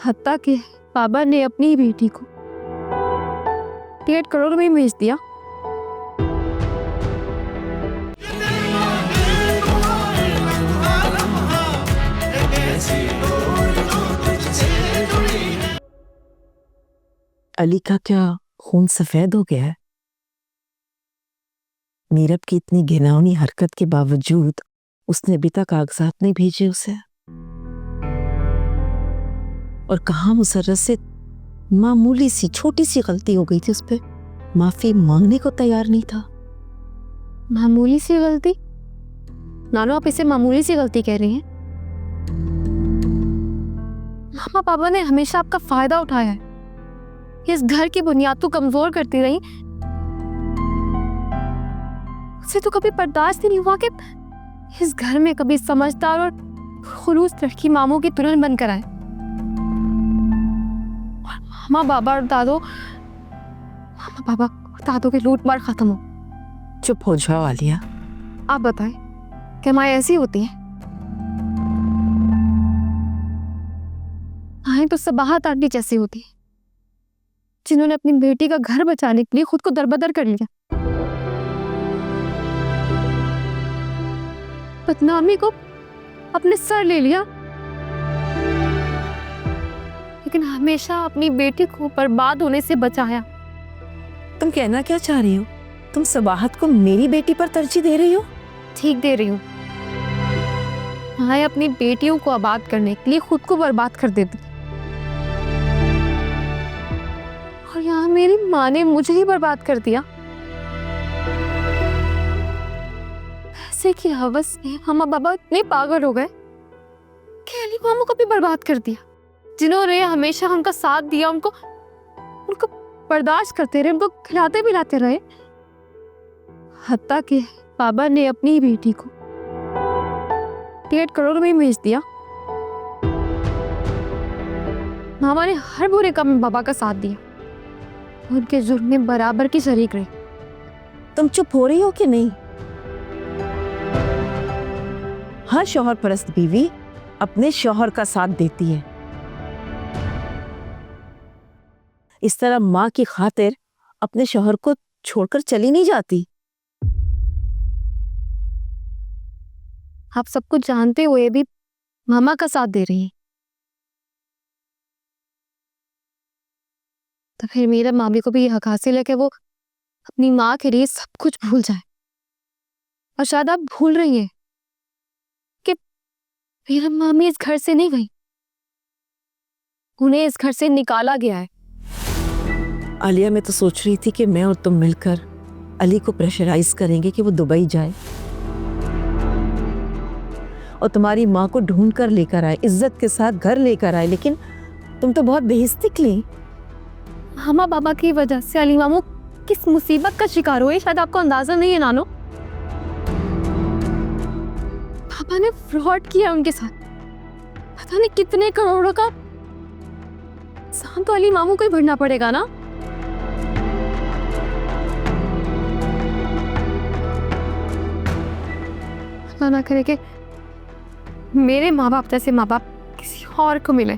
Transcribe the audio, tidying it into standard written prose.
हत्ता कि बाबा ने अपनी ही बेटी को 1.5 करोड़ में बेच दिया। अली का क्या खून सफेद हो गया है? मीरब की इतनी घिनौनी हरकत के बावजूद उसने अभी तक कागजात नहीं भेजे उसे। और कहाँ मुसर्रत से मामूली सी छोटी सी गलती हो गई थी, उस पे माफी मांगने को तैयार नहीं था। मामूली सी गलती? नानो, आप इसे मामूली सी गलती कह रही हैं? मामा पापा ने हमेशा आपका फायदा उठाया है। इस घर की बुनियाद तो कमजोर करती रही। उसे तो कभी बर्दाश्त ही नहीं हुआ कि इस घर में कभी समझदार और खुलूस लड़की मामू की दुल्हन बनकर आए। मामा बाबा और दादो के लूट मार खत्म हो। चुप हो जाओ आलिया। आप बताएं, क्या माएँ ऐसी होती हैं? माएँ तो सबाहत आंटी जैसी होती है, जिन्होंने अपनी बेटी का घर बचाने के लिए खुद को दरबदर कर लिया। बदनामी को अपने सर ले लिया, लेकिन हमेशा अपनी बेटी को बर्बाद होने से बचाया। तुम कहना क्या चाह रही हो? तुम सबाहत को मेरी बेटी पर तरजीह दे रही हो? ठीक दे रही हूँ। माए अपनी बेटियों को आबाद करने के लिए खुद को बर्बाद कर देती, और यहाँ मेरी माँ ने मुझे ही बर्बाद कर दिया। पैसे की हवस में मामा बाबा इतने पागल हो गए कि अली मामू को भी बर्बाद कर दिया। जिन्होंने हमेशा उनका साथ दिया, उनको बर्दाश्त करते रहे, उनको खिलाते पिलाते रहे। हत्ता कि बाबा ने अपनी ही बेटी को 1.5 करोड़ में बेच दिया। मामा ने हर बुरे काम में बाबा का साथ दिया, उनके जुर्म में बराबर की शरीक रही। तुम चुप हो रही हो कि नहीं? हर शौहर परस्त बीवी अपने शौहर का साथ देती है। इस तरह माँ की खातिर अपने शौहर को छोड़कर चली नहीं जाती। आप सब कुछ जानते हुए भी मामा का साथ दे रही हैं, तो फिर मेरा मामी को भी यह हक हासिल है कि वो अपनी माँ के लिए सब कुछ भूल जाए। और शायद आप भूल रही हैं कि मेरा मामी इस घर से नहीं गई, उन्हें इस घर से निकाला गया है। आलिया, मैं तो सोच रही थी कि मैं और तुम मिलकर अली को प्रेशराइज करेंगे कि वो दुबई जाए और तुम्हारी माँ को ढूंढ कर लेकर आए, इज्जत के साथ घर लेकर आए, लेकिन तुम तो बहुत बेइज्जती निकली। मामा बाबा की वजह से अली मामू किस मुसीबत का शिकार हुए, शायद आपको अंदाजा नहीं है नानो। पापा ने फ्रॉड किया उनके साथ, पता नहीं कितने करोड़ों का नुकसान तो अली मामू को ही भरना पड़ेगा ना। अल्लाह ना करे कि मेरे माँ बाप जैसे माँ बाप किसी और को मिले।